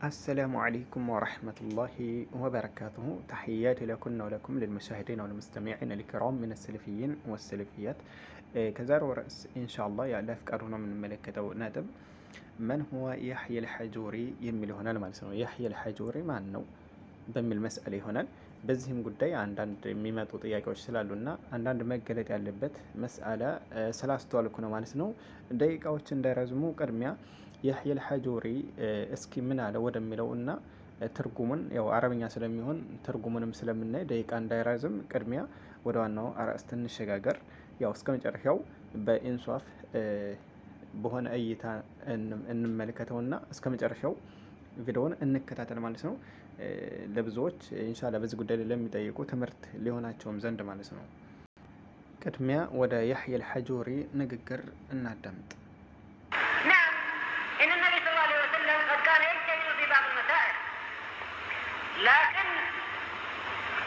السلام عليكم ورحمة الله وبركاته. تحياتي لكن ولكم للمشاهدين والمستمعين الكرام من السلفيين والسلفيات. كزار ورأس إن شاء الله يعلى أفكارنا من ملكة نادم. من هو يحيى الحجوري يميل هنا المالسنو يحيى الحجوري مع النو بم المسألة هنا بزهم قدي عندنا مما تطيعك وشلالنا عندنا مجلة ያለበት مسألة سلاستوال كنا مالسنو دقيقة እንዳይረዝሙ ቅድሚያ يحيى الحجوري እስኪ ምን አለ ወደሚለውና ትርጉሙን ያው አረብኛ ስለሚሆን ትርጉሙንም ስለምናይ ደቂቃ እንዳይረዝም ቅድሚያ ወደ ዋናው አርዕስት እንሸጋገር። ያው እስከ መጨረሻው በኢንሷፍ በሆነ እይታ እንመለከተውና እስከ መጨረሻው ቪዲዮውን እንከታተል ማለት ነው። ለብዙዎች ኢንሻአላህ በዚህ ጉዳይ ለሚጠይቁ ትምህርት ሊሆናቸውም ዘንድ ማለት ነው። ቅድሚያ ወደ يحيى الحجوري ንግግር እናዳምጥ። لكن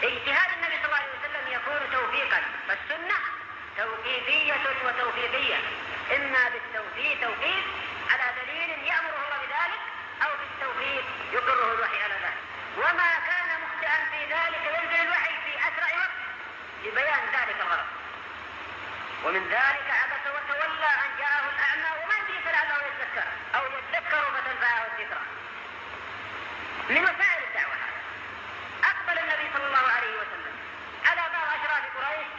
اجتهاد النبي صلى الله عليه وسلم يكون توفيقا، فالسنة توقيفية وتوفيقية، إما بالتوفيق توقيف على دليل يأمره الله بذلك، أو بالتوفيق يقره الوحي على ذلك. وما كان مخطئا في ذلك ينزل الوحي في أسرع وقت لبيان ذلك الغرض. ومن ذلك عبس وتولى أن جاءه الأعمى وما يدري لعله يتذكر أو يتذكر فتنفعه الذكرى. من وسائل الدعوة هذا. أقبل النبي صلى الله عليه وسلم على بعض أشراف قريش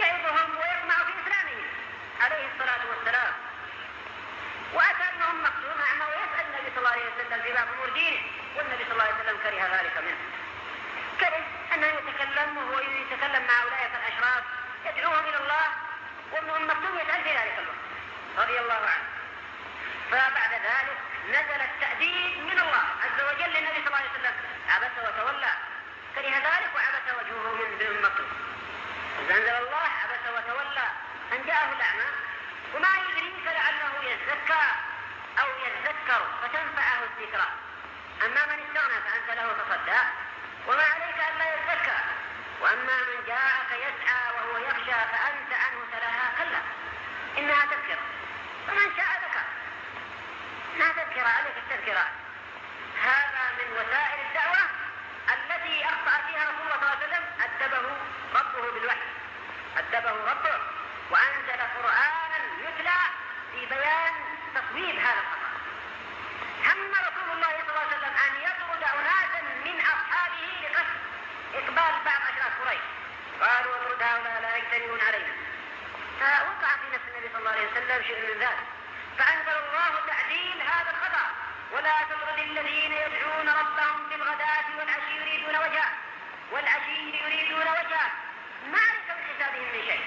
يعظهم ويطمع في إسلامهم عليه الصلاة والسلام، وأتى ابنهم مكتوم أعمى ويسأل النبي صلى الله عليه وسلم في بعض أمور دينه، والنبي صلى الله عليه وسلم كره ذلك منه، كره أنه يتكلم وهو يتكلم مع أولئك الأشراف يدعوهم إلى الله، وابنهم مكتوم يسأل في ذلك الوقت رضي الله عنه. فبعد ذلك نزل التأديب من الله عز وجل للنبي صلى الله عليه وسلم، عبس وتولى، كره ذلك وعبس وجهه من مكتوم. فأنزل الله عبس وتولى أن جاءه الأعمى وما يدريك لعله يزكى أو يذكر فتنفعه الذكرى. أما من استغنى فأنت له تصدى وما عليك ألا يزكى، وأما من جاءك يسعى وهو يخشى فأنت عنه تلهى، كلا إنها تذكرة فمن شاء ذكر، إنها تذكرة عليك التذكرة. هذا من وسائل الدعوة التي أخطأ فيها رسول الله صلى الله عليه وسلم، أدبه ربه بالوحي، أدبه ربه وأنزل قرآنا يتلى في بيان تصويب هذا الخطأ. هم رسول الله صلى الله عليه وسلم أن يطرد أناسا من أصحابه لقصد إقبال بعض أشراف قريش، قالوا اطرد هؤلاء لا يجتمعون علينا، فوقع في نفس النبي صلى الله عليه وسلم شيء من ذلك، فأنزل الله تعديل هذا الخطأ، ولا تطرد الذين يدعون ربهم بالغداة والعشي يريدون وجهه والعشي يريدون وجهه، ما عليك من حسابهم من شيء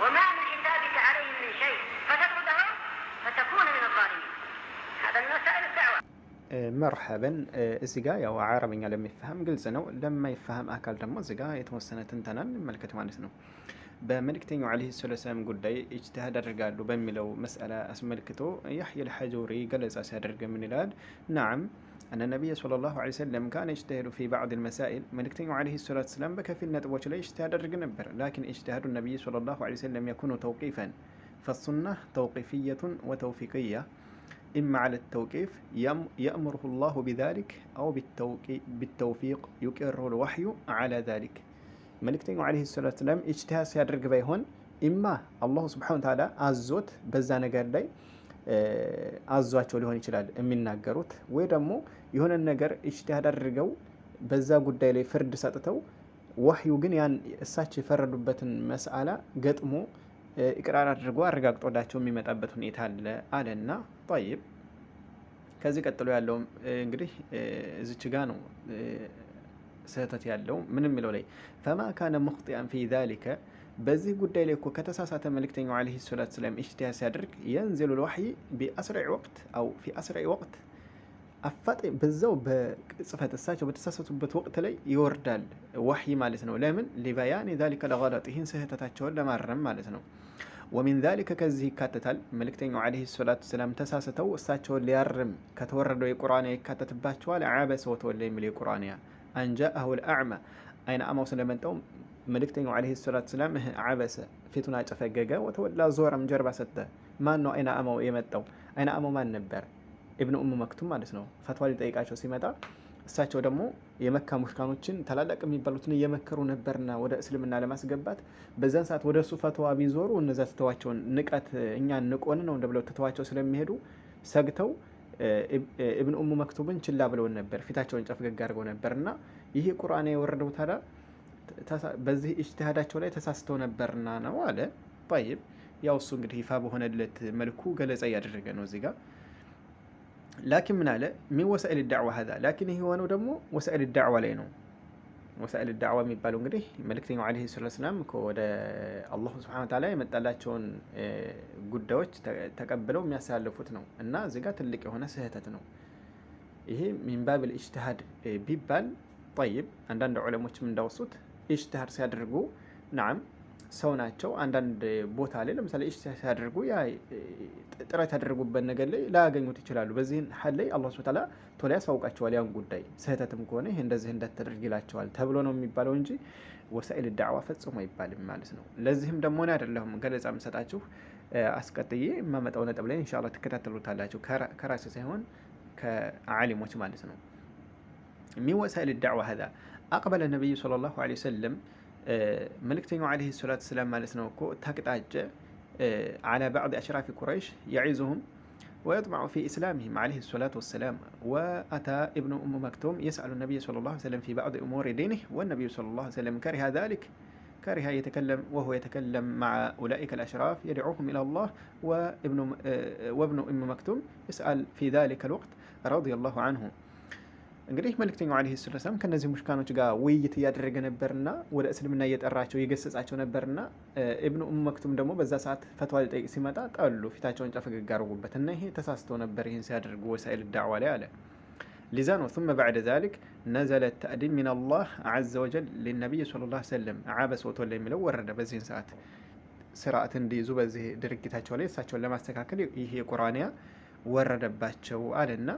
وما من حسابك عليهم من شيء، فتطردهم فتكون من الظالمين. هذا من وسائل الدعوة. مرحبا. እዚህ ጋር ያው አረብኛ ለሚፈهم ግልጽ ነው፣ ለማይፈهم አካል ደግሞ እዚህ ጋር የተወሰነ ትንተናን እንመልከት ማለት ነው። በመልእክተኛው አለይሂ ሰላም ጉዳይ ኢጅቲሃድ አድርጋሉ በሚለው መስአላ አስመልክቶ يحيى الحجوري ገለጻ ሲያደርግ ምን ይላል? نعم أن النبي صلى الله عليه وسلم كان يجتهد في بعض المسائل. ملكتኛው عليه الصلاة والسلام በከፊል ነጥቦች ላይ ኢጅቲሃድ አድርግ ነበር። لكن اجتهاد النبي صلى الله عليه وسلم يكون توقيفا، فالسنة توقيفية وتوفيقية، إما على التوقيف يأمره الله بذلك أو بالتوفيق يقره الوحي على ذلك. መልእክተኛው አለይሂ ሰላቱ ሰላም ኢጅቲሃድ ሲያደርግ ባይሆን ኢማ አላሁ ሱብሓነሁ ወተዓላ አዞት በዛ ነገር ላይ አዟቸው ሊሆን ይችላል የሚናገሩት፣ ወይ ደግሞ የሆነ ነገር ኢጅቲሃድ አድርገው በዛ ጉዳይ ላይ ፍርድ ሰጥተው ወህዩ ግን ያን እሳቸው የፈረዱበትን መስአላ ገጥሞ ኢቅራር አድርጎ አረጋግጦላቸው የሚመጣበት ሁኔታ አለና طيب። ከዚህ ቀጥሎ ያለው እንግዲህ እዚች ጋ ነው ስህተት ያለው ምን የሚለው ላይ فما كان مخطئا في ذلك በዚህ ጉዳይ ላይ እኮ ከተሳሳተ መልእክተኛው አለይሂ ሰላቱ ሰላም ኢጅቲሃድ ሲያደርግ ينزل الوحي بأسرع وقت أو في أسرع وقت አፋጣኝ በዛው በጽፈት እሳቸው በተሳሳቱበት ወቅት ላይ ይወርዳል ወህይ ማለት ነው። ለምን لبيان ذلك الغلط ይህን ስህተታቸውን ለማረም ማለት ነው። ومن ذلك ከዚህ ይካተታል መልእክተኛው አለይሂ ሰላቱ ሰላም ተሳስተው እሳቸውን ሊያርም ከተወረደው የቁርአን ይካተትባቸዋል። عبس وتولى የሚል የቁርአን أن جاءه الأعمى አይነ አማው ስለመጣው መልእክተኛው አለይሂ ሰላቱ ሰላም عبس ፊቱን አጨፈገገ ወተወላ ዞረም ጀርባ ሰጠ። ማን ነው አይነ አማው የመጣው? አይነ አማው ማን ነበር? ኢብኑ ኡም መክቱም ማለት ነው ፈትዋ ሊጠይቃቸው ሲመጣ እሳቸው ደግሞ የመካ ሙሽካኖችን ታላላቅ የሚባሉትን እየመከሩ ነበርና ወደ እስልምና ለማስገባት በዛን ሰዓት ወደ እሱ ፈትዋ ቢዞሩ እነዛ ትተዋቸውን ንቀት እኛን ንቆን ነው እንደብለው ትተዋቸው ስለሚሄዱ ሰግተው ኢብኑ ኡም መክቱብን ችላ ብለውን ነበር፣ ፊታቸውን ጨፍገግ አድርገው ነበርና ይህ ቁርአን የወረደው ታዲያ በዚህ ኢጅቲሃዳቸው ላይ ተሳስተው ነበርና ነው አለ። طيب ያው እሱ እንግዲህ ይፋ በሆነለት መልኩ ገለጻ እያደረገ ነው እዚህ ጋር። ላኪን ምን አለ ሚን ወሳኢል ዳዕዋ ሀዛ፣ ላኪን ይህ የሆነው ደግሞ ወሳኢል ዳዕዋ ላይ ነው። ወሳኢል ዳዕዋ የሚባለው እንግዲህ መልእክተኛው ዓለይሂ ሰላቱ ወሰላም ወደ አላሁ ሱብሓነሁ ወተዓላ የመጣላቸውን ጉዳዮች ተቀብለው የሚያሳልፉት ነው እና እዚህ ጋር ትልቅ የሆነ ስህተት ነው ይሄ። ሚን ባብል ኢጅቲሃድ ቢባል ጠይብ አንዳንድ ዑለሞችም እንዳወሱት ኢጅቲሃድ ሲያደርጉ ናም ሰው ናቸው። አንዳንድ ቦታ ላይ ለምሳሌ ኢጅቲሃድ ሲያደርጉ ያ ጥረት ያደረጉበት ነገር ላይ ላያገኙት ይችላሉ። በዚህን ሐል ላይ አላህ ሱብሓነሁ ወተዓላ ቶሎ ያሳውቃቸዋል ያን ጉዳይ። ስህተትም ከሆነ ይሄ እንደዚህ እንዳትደርግ ይላቸዋል ተብሎ ነው የሚባለው እንጂ ወሳኢል ዳዕዋ ፈጽሞ አይባልም ማለት ነው። ለዚህም ደግሞ እኔ አይደለሁም ገለጻ የምሰጣችሁ፣ አስቀጥዬ የማመጣው ነጥብ ላይ ኢንሻአላህ ትከታተሉታላችሁ፣ ከራሴ ሳይሆን ከዓሊሞች ማለት ነው። ሚን ወሳኢል ዳዕዋ ሀዛ አቅበለ ነቢዩ ሰለላሁ ዐለይሂ ወሰለም መልእክተኛው ዓለይሂ ሰላቱ ወሰላም ማለት ነው እኮ ተቅጣጨ على بعض أشراف قريش يعزهم ويطمع في إسلامهم عليه الصلاة والسلام. وأتى ابن أم مكتوم يسأل النبي صلى الله عليه وسلم في بعض أمور دينه، والنبي صلى الله عليه وسلم كره ذلك، كره يتكلم وهو يتكلم مع أولئك الأشراف يدعوهم إلى الله، وابن أم مكتوم يسأل في ذلك الوقت رضي الله عنه. እንግዲህ መልእክተኛው ዓለይሂ ሰላቱ ወሰላም ከነዚህ ሙሽካኖች ጋር ውይይት እያደረገ ነበርና ወደ እስልምና እየጠራቸው እየገሰጻቸው ነበርና ኢብኑ ኡም መክቱም ደግሞ በዛ ሰዓት ፈትዋ ሊጠይቅ ሲመጣ ጠሉ፣ ፊታቸውን ጨፍገግ አደረጉበት እና ይሄ ተሳስተው ነበር ይህን ሲያደርጉ ወሳኢል ዳዕዋ ላይ አለ። ሊዛ ነው ثم بعد ذلك نزل التأديب من الله عز وجل للنبي صلى الله عليه وسلم عبس وتولى የሚለው ወረደ። በዚህን ሰዓት ስርዓት እንዲይዙ በዚህ ድርጊታቸው ላይ እሳቸውን ለማስተካከል ይሄ ቁርአንያ ወረደባቸው አለና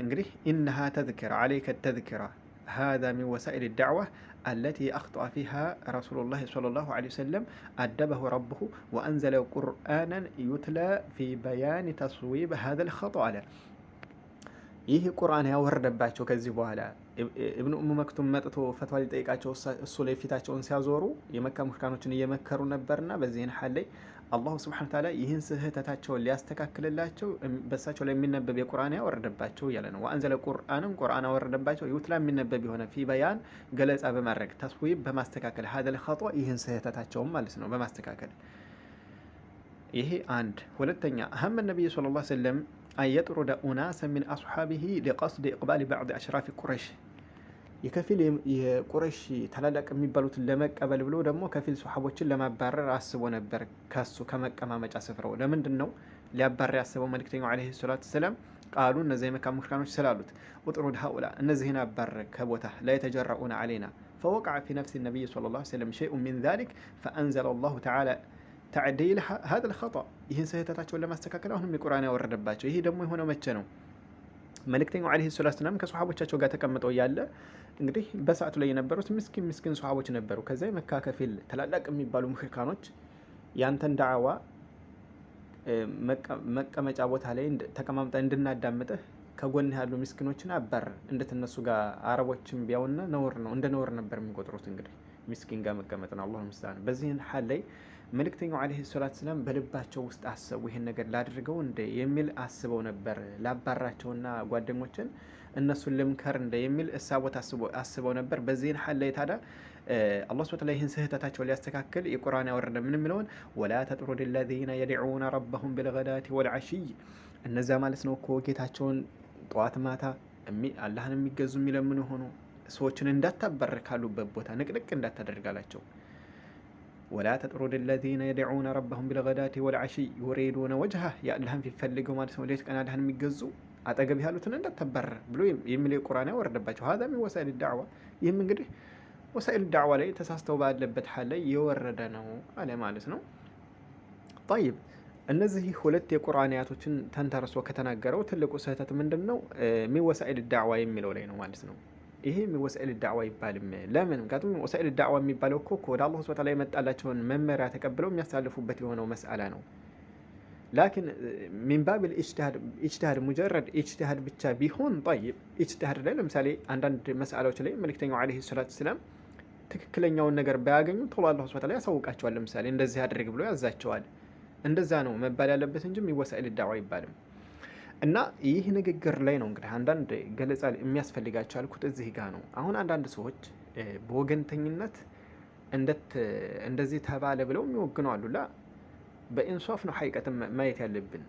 እንግዲህ ኢነሃ ተዝኪራ ዓለይከ ተዝኪራ ሃዛ ሚን ወሳኢል ዳዕዋ አለቲ አኽጠአ ፊሃ ረሱሉላህ ሰለላሁ ዐለይሂ ወሰለም አደበሁ ረቡሁ ወአንዘለ ቁርአናን ዩትላ ፊ በያኒ ተስዊብ ሃዛል ኸጠእ አለ። ይህ ቁርአን ያወረደባቸው ከዚህ በኋላ ኢብኑ ኡም መክቱም መጥቶ ፈትዋ ሊጠይቃቸው እሱ ላይ ፊታቸውን ሲያዞሩ የመካ ሙሽካኖችን እየመከሩ ነበርና በዚህን ሐል ላይ አላሁ ስብሐነሁ ወተዓላ ይህን ስህተታቸውን ሊያስተካክልላቸው በሳቸው ላይ የሚነበብ የቁርአን ያወረደባቸው እያለ ነው። ወአንዘለ ቁርአን አወረደባቸው ዩትላ የሚነበብ የሆነ ፊ በያን ገለጻ በማድረግ ተስዊብ በማስተካከል ሃዛል ኸጠእ ይህን ስህተታቸውን ማለት ነው በማስተካከል። ይሄ አንድ። ሁለተኛ አህመ ነቢዩ ሰለላሁ ዐለይሂ ወሰለም አየጥሩደ ኡናሰ ሚን አስሓቢሂ ሊቀስድ ኢቅባል ባዕድ አሽራፊ ቁረይሽ የከፊል የቁረይሽ ታላላቅ የሚባሉትን ለመቀበል ብሎ ደግሞ ከፊል ሶሐቦችን ለማባረር አስቦ ነበር ከሱ ከመቀማመጫ ስፍራው። ለምንድን ነው ሊያባረር ያስበው መልእክተኛው ዓለይሂ ሰላቱ ወሰላም? ቃሉ እነዚህ የመካ ሙሽካኖች ስላሉት ኡጥሩድ ሃኡላ እነዚህን አባረር ከቦታ ላይ የተጀረኡና ዓለይና ፈወቅዐ ፊ ነፍሲ ነቢይ ሰለላሁ ዐለይሂ ወሰለም ሸይኡን ሚን ዛሊክ ፈአንዘለ አላሁ ተዓላ ተዕዲል ሃዛል ኸጠእ ይህን ስህተታቸውን ለማስተካከል አሁንም የቁርአን ያወረደባቸው። ይሄ ደግሞ የሆነው መቼ ነው? መልእክተኛው ዓለይሂ ሰላቱ ወሰላም ከሶሐቦቻቸው ጋር ተቀምጠው እያለ እንግዲህ በሰዓቱ ላይ የነበሩት ምስኪን ሶሐቦች ነበሩ። ከዛ የመካ ከፊል ታላላቅ የሚባሉ ሙሽሪካኖች ያንተን ዳዕዋ መቀመጫ ቦታ ላይ ተቀማምጠ እንድናዳምጥህ ከጎንህ ያሉ ምስኪኖችን አባረር። እንደተነሱ ጋር አረቦችም ቢያውና ነውር ነው፣ እንደ ነውር ነበር የሚቆጥሩት። እንግዲህ ምስኪን ጋር መቀመጥ ነው። አላሁ ሙስተዓን። በዚህን ሐል ላይ መልእክተኛው ዓለይሂ ሰላቱ ወሰላም በልባቸው ውስጥ አሰቡ፣ ይሄን ነገር ላድርገው እንደ የሚል አስበው ነበር። ላባራቸውና ጓደኞችን እነሱን ልምከር እንደ የሚል እሳቦት አስበው ነበር። በዚህን ሐል ላይ ታዲያ አላህ ሱብሓነሁ ወተዓላ ይህን ስህተታቸውን ሊያስተካክል የቁርአን ያወረደ ምን የሚለውን ወላ ተጥሩድ ለዚነ የድዑነ ረበሁም ቢልገዳቲ ወልዓሺይ እነዚያ ማለት ነው እኮ ጌታቸውን ጠዋት ማታ አላህን የሚገዙ የሚለምኑ ሆኑ ሰዎችን እንዳታባር ካሉበት ቦታ ንቅንቅ እንዳታደርጋላቸው። ወላ ተጥሩድ ለዚነ የድዑነ ረበሁም ቢልገዳቲ ወልዓሺይ ዩሪዱነ ወጅሀህ የአላህን ፊፈልገው ማለት ነው ሌት ቀን አላህን የሚገዙ አጠገብ ያሉትን እንዳታባረር ብሎ የሚል ቁርአን ያወረደባቸው። ሀዛ ሚን ወሳኢል ዳዕዋ። ይህም እንግዲህ ወሳኢል ዳዕዋ ላይ ተሳስተው ባለበት ሐል ላይ የወረደ ነው አለ ማለት ነው። ጠይብ እነዚህ ሁለት የቁርአን አያቶችን ተንተርሶ ከተናገረው ትልቁ ስህተት ምንድን ነው? ሚን ወሳኢል ዳዕዋ የሚለው ላይ ነው ማለት ነው። ይሄ ሚን ወሳኢል ዳዕዋ ይባልም። ለምን? ምክንያቱም ወሳኢል ዳዕዋ የሚባለው እኮ ወደ አላህ ሱብሓነሁ ወተዓላ የመጣላቸውን መመሪያ ተቀብለው የሚያሳልፉበት የሆነው መስአላ ነው። ላኪን ሚን ባብ ኢጅቲሃድ ሙጀረድ ኢጅቲሃድ ብቻ ቢሆን ጠይብ ኢጅቲሃድ ላይ ለምሳሌ አንዳንድ መስአላዎች ላይ መልእክተኛው ዓለይሂ ሰላቱ ሰላም ትክክለኛውን ነገር ባያገኙ ቶሎ አላህ ሱብሓነሁ ወተዓላ ያሳውቃቸዋል። ለምሳሌ እንደዚህ አድርግ ብሎ ያዛቸዋል። እንደዛ ነው መባል ያለበት እንጂ የሚወሳኢል ዳዕዋ አይባልም። እና ይህ ንግግር ላይ ነው እንግዲህ አንዳንድ ገለጻ የሚያስፈልጋቸው ያልኩት እዚህ ጋር ነው። አሁን አንዳንድ ሰዎች በወገንተኝነት እንደዚህ ተባለ ብለው የሚወግኑ አሉ። ላ በኢንሷፍ ነው ሐቂቀትን ማየት ያለብን።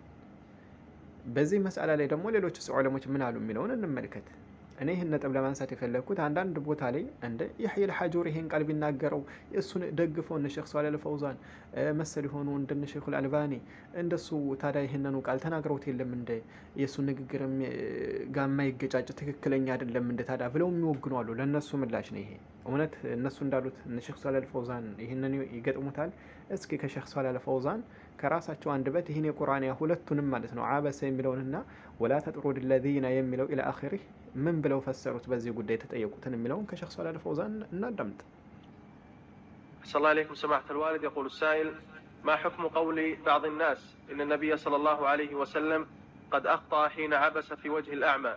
በዚህ መስአላ ላይ ደግሞ ሌሎች ዑለሞች ምን አሉ የሚለውን እንመልከት። እኔ ይህን ነጥብ ለማንሳት የፈለግኩት አንዳንድ ቦታ ላይ እንደ የሕያ አልሐጁሪ ይህን ቃል ቢናገረው እሱን ደግፈው እነ ሼክ ሷሊህ አልፈውዛን መሰል የሆኑ እንደነ ሼክ አልአልባኒ እንደሱ ታዲያ ይህንኑ ቃል ተናግረውት የለም እንደ የእሱ ንግግር ጋር የማይገጫጭ ትክክለኛ አይደለም እንደ ታዲያ ብለው የሚወግኑ አሉ። ለእነሱ ምላሽ ነው ይሄ። እውነት እነሱ እንዳሉት እነ ሼክ ሷሊህ አልፈውዛን ይህንን ይገጥሙታል? እስኪ ከሼክ ሷሊህ አልፈውዛን ከራሳቸው አንደበት ይህን የቁርአንያ ሁለቱንም ማለት ነው አበሰ የሚለውንና ወላ ተጥሩድ ለዚነ የሚለው ኢላ አኺሪህ ምን ብለው ፈሰሩት በዚህ ጉዳይ የተጠየቁትን የሚለውን ከሼክ ሷሊህ አልፈውዛን እናዳምጥ። ሰለላሁ ዐለይሂ ወሰለም الوالد يقول السائل ما حكم قول بعض الناس إن النبي صلى الله عليه وسلم قد أخطأ حين عبس في وجه الأعمى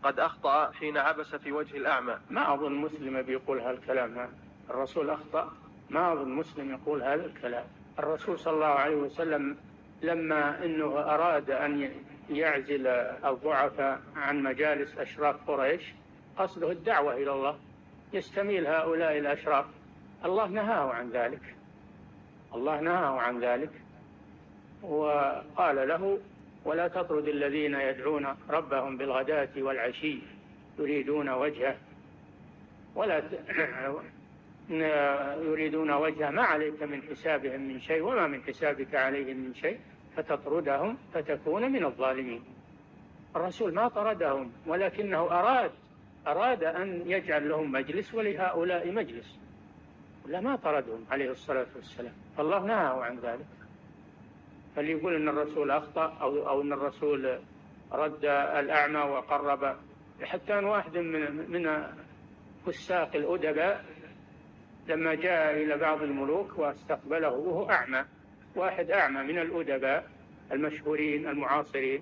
قد أخطأ حين عبس في وجه الأعمى. ما أظن مسلم بيقول هالكلام. الرسول أخطأ؟ ما أظن مسلم يقول هذا الكلام. الرسول صلى الله عليه وسلم لما أنه أراد أن يعزل الضعفاء عن مجالس أشراف قريش قصده الدعوة إلى الله، يستميل هؤلاء الأشراف. الله نهاه عن ذلك، الله نهاه عن ذلك وقال له ولا تطرد الذين يدعون ربهم بالغداة والعشي يريدون وجهه يريدون وجهه ما عليك من حسابهم من شيء وما من حسابك عليهم من شيء فتطردهم فتكون من الظالمين. الرسول ما طردهم ولكنه أراد أن يجعل لهم مجلس ولهؤلاء مجلس، ولا ما طردهم عليه الصلاة والسلام، فالله نهاه عن ذلك. فليقول أن الرسول أخطأ أو أن الرسول رد الأعمى وقرب. حتى أن واحد من فساق الأدباء لما جاء إلى بعض الملوك واستقبله وهو أعمى، واحد أعمى من الأدباء المشهورين المعاصرين،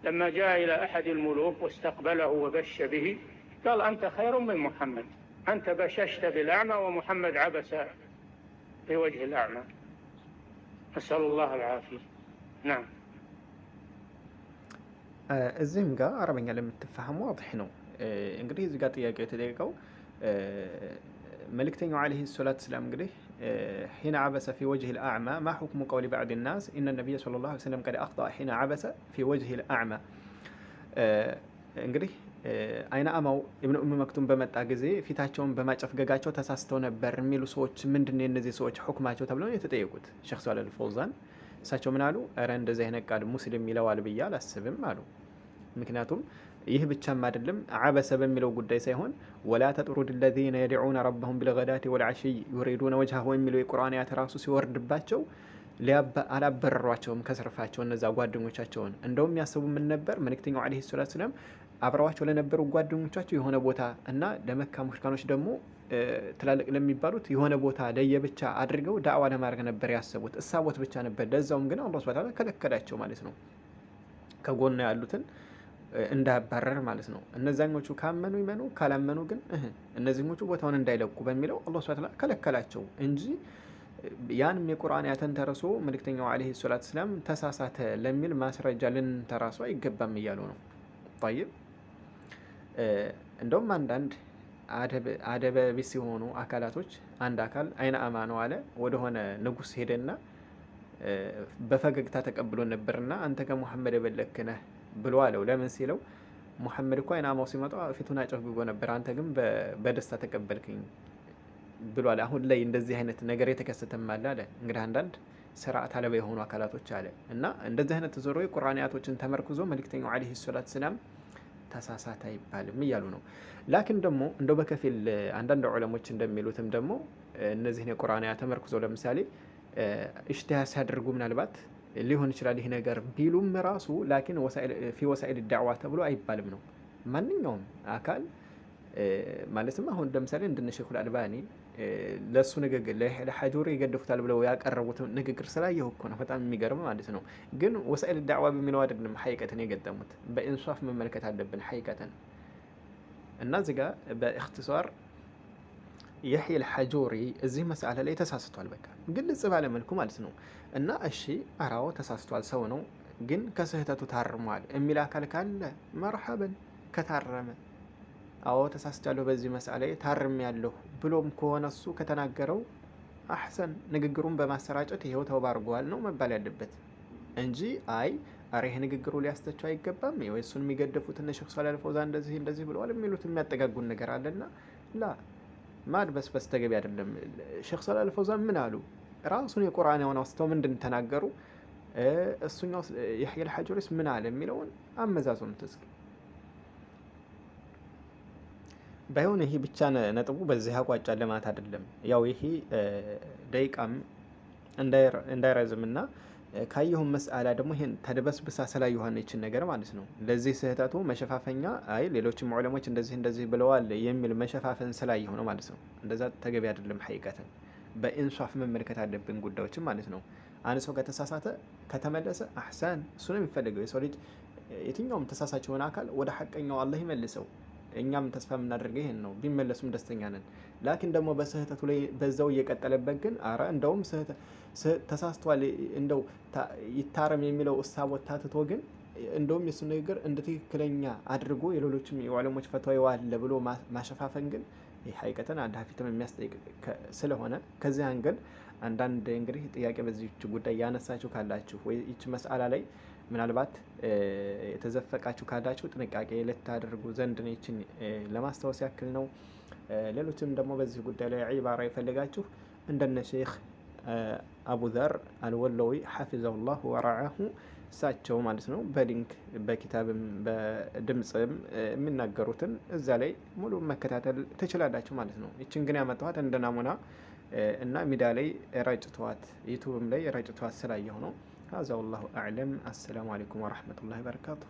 لما جاء إلى أحد الملوك واستقبله وبش به قال أنت خير من محمد، أنت بششت بالأعمى ومحمد عبس في وجه الأعمى. نسأل الله العافية. نعم. እዚህም ጋር አረበኛ ለምትፈህሙ ዋضح ነው። እንግዲህ እዚህ ጋር ጥያቄው የተጠየቀው መልእክተኛው ዓለይሂ ሰላቱ ሰላም እንግዲህ ሒነ ዓበሰ ፊ ወጅህ ልአዕማ ማ ሑክሙ ቀውሊ ባዕድ ናስ ኢነ ነቢይ ሰለላሁ ዐለይሂ ወሰለም ቀድ አኽጠአ ሒነ ዓበሰ ፊ ወጅህ ልአዕማ። እንግዲህ አይነ አማው ኢብኑ ኡም መክቱም በመጣ ጊዜ ፊታቸውን በማጨፍገጋቸው ተሳስተው ነበር የሚሉ ሰዎች ምንድን ነው የእነዚህ ሰዎች ሁክማቸው ተብለው ነው የተጠየቁት። ሼክ ሷሊህ አልፈውዛን እሳቸው ምን አሉ? ኧረ እንደዚህ አይነት ቃል ሙስሊም ይለዋል ብዬ አላስብም አሉ። ምክንያቱም ይህ ብቻም አይደለም ዓበሰ በሚለው ጉዳይ ሳይሆን ወላ ተጥሩድ ለዚነ የድዑነ ረበሁም ቢልገዳቲ ወልዓሽይ ዩሪዱነ ወጅሀሁ የሚለው የቁርአን አያት ራሱ ሲወርድባቸው አላበረሯቸውም ከስርፋቸው እነዛ ጓደኞቻቸውን። እንደውም የሚያስቡ ምን ነበር? መልእክተኛው ዓለይሂ ሰላቱ ሰላም አብረዋቸው ለነበሩ ጓደኞቻቸው የሆነ ቦታ እና ለመካ ሙሽሪካኖች ደግሞ ትላልቅ ለሚባሉት የሆነ ቦታ ለየብቻ አድርገው ዳዕዋ ለማድረግ ነበር ያሰቡት። እሳቦት ብቻ ነበር። ለዛውም ግን አላህ ሱብሓነሁ ወተዓላ ከለከላቸው ማለት ነው። ከጎን ያሉትን እንዳያባረር ማለት ነው። እነዛኞቹ ካመኑ ይመኑ፣ ካላመኑ ግን እነዚህኞቹ ቦታውን እንዳይለቁ በሚለው አላህ ሱብሓነሁ ወተዓላ ከለከላቸው እንጂ ያንም የቁርአን ያተንተረሶ መልእክተኛው ዓለይሂ ሰላቱ ሰላም ተሳሳተ ለሚል ማስረጃ ልንተራሱ አይገባም እያሉ ነው። طيب እንደውም አንዳንድ አደበ ቢስ የሆኑ አካላቶች አንድ አካል አይነ አማ ነው አለ ወደሆነ ንጉስ ሄደና በፈገግታ ተቀብሎ ነበርና አንተ ከሙሐመድ የበለክ ነህ ብሎ አለው። ለምን ሲለው ሙሐመድ እኮ አይነ አማው ሲመጣ ፊቱን አጨፍግጎ ነበር፣ አንተ ግን በደስታ ተቀበልከኝ ብሏል። አሁን ላይ እንደዚህ አይነት ነገር የተከሰተም አለ አለ። እንግዲህ አንዳንድ ስርዓት አልባ የሆኑ አካላቶች አለ እና እንደዚህ አይነት ዞሮ የቁርአን አያቶችን ተመርኩዞ መልእክተኛው ዓለይሂ ሰላቱ ሰላም ተሳሳተ አይባልም እያሉ ነው። ላኪን ደግሞ እንደው በከፊል አንዳንድ ዑለሞች እንደሚሉትም ደግሞ እነዚህን የቁርአን አያት ተመርኩዞ ለምሳሌ ኢጅቲሃድ ሲያደርጉ ምናልባት ሊሆን ይችላል ይህ ነገር ቢሉም ራሱ ላኪን ፊ ወሳኢል ዳዕዋ ተብሎ አይባልም ነው። ማንኛውም አካል ማለትም አሁን ለምሳሌ እንደነ ሼኹል አልባኒ ለሱ ንግግር ለሐጁሪ ይገድፉታል ብለው ያቀረቡት ንግግር ስላየሁ እኮ ነው። በጣም የሚገርም ማለት ነው። ግን ወሳኢል ዳዕዋ በሚለው አይደለም ሐቂቀትን የገጠሙት። በኢንሷፍ መመልከት አለብን ሐቂቀትን። እና እዚህ ጋር በእክትሷር የሕያ አልሐጁሪ እዚህ መስአላ ላይ ተሳስቷል። በቃ ግልጽ ባለ መልኩ ማለት ነው። እና እሺ አራው ተሳስቷል፣ ሰው ነው፣ ግን ከስህተቱ ታርሟል የሚል አካል ካለ መርሐበን ከታረመ አዎ ተሳስቻለሁ በዚህ መስአላ ላይ ታርሜያለሁ ብሎም ከሆነ እሱ ከተናገረው አሕሰን ንግግሩን በማሰራጨት ይሄው ተውባ አድርጓል ነው መባል ያለበት እንጂ አይ አረ ይሄ ንግግሩ ሊያስተቸው አይገባም ወይ እሱን የሚገደፉት እነ ሼክ ሷሊህ አልፈውዛን እንደዚህ ብለዋል የሚሉት የሚያጠጋጉን ነገር አለና ላ ማድበስበስ ተገቢ አይደለም። ሼክ ሷሊህ አልፈውዛን ምን አሉ? ራሱን የቁርአን የሆነ ወስተው ምንድን ተናገሩ? እሱኛው የሕያ አልሐጁሪስ ምን አለ የሚለውን አመዛዙን እስኪ። ባይሆን ይሄ ብቻ ነጥቡ በዚህ አቋጫ ለማት አይደለም። ያው ይሄ ደቂቃም እንዳይረዝምና ካየሁን መስአላ ደግሞ ይሄን ተደበስብሳ ስላየሆነ ይችን ነገር ማለት ነው ለዚህ ስህተቱ መሸፋፈኛ አይ ሌሎችም ዑለሞች እንደዚህ ብለዋል የሚል መሸፋፈን ስላየሁ ነው ማለት ነው። እንደዛ ተገቢ አይደለም። ሐቂቀተን በኢንሷፍ መመልከት አለብን ጉዳዮችን ማለት ነው። አንድ ሰው ከተሳሳተ ከተመለሰ አሕሰን እሱ ነው የሚፈልገው። የሰው ልጅ የትኛውም ተሳሳች የሆነ አካል ወደ ሐቀኛው አላህ ይመልሰው። እኛም ተስፋ የምናደርገው ይሄን ነው። ቢመለሱም ደስተኛ ነን። ላኪን ደግሞ በስህተቱ ላይ በዛው እየቀጠለበት ግን አረ እንደውም ተሳስቷል እንደው ይታረም የሚለው እሳቦት ታትቶ ግን እንደውም የሱ ንግግር እንደ ትክክለኛ አድርጎ የሌሎችም የዑለሞች ፈትዋ ይዋል ብሎ ማሸፋፈን ግን ይህ ሐቂቀተን አዳፊትም የሚያስጠይቅ ስለሆነ ከዚህ አንገል አንዳንድ እንግዲህ ጥያቄ በዚህ ጉዳይ ያነሳችሁ ካላችሁ ወይ ይች መስአላ ላይ ምናልባት የተዘፈቃችሁ ካላችሁ ጥንቃቄ ልታደርጉ ዘንድ ነው ይችን ለማስታወስ ያክል ነው። ሌሎችም ደግሞ በዚህ ጉዳይ ላይ ዒባራ ይፈልጋችሁ እንደነ ሼክ አቡ ዘር አልወሎዊ ሐፊዘሁላህ ወረዐሁ እሳቸው ማለት ነው በሊንክ በኪታብም በድምፅም የሚናገሩትን እዛ ላይ ሙሉ መከታተል ትችላላችሁ ማለት ነው። ይችን ግን ያመጣኋት እንደ ናሙና እና ሚዲያ ላይ ረጭቷት ዩቱብም ላይ ረጭቷት ስላየሁ ነው። هذا والله أعلم. السلام عليكم ورحمة الله وبركاته.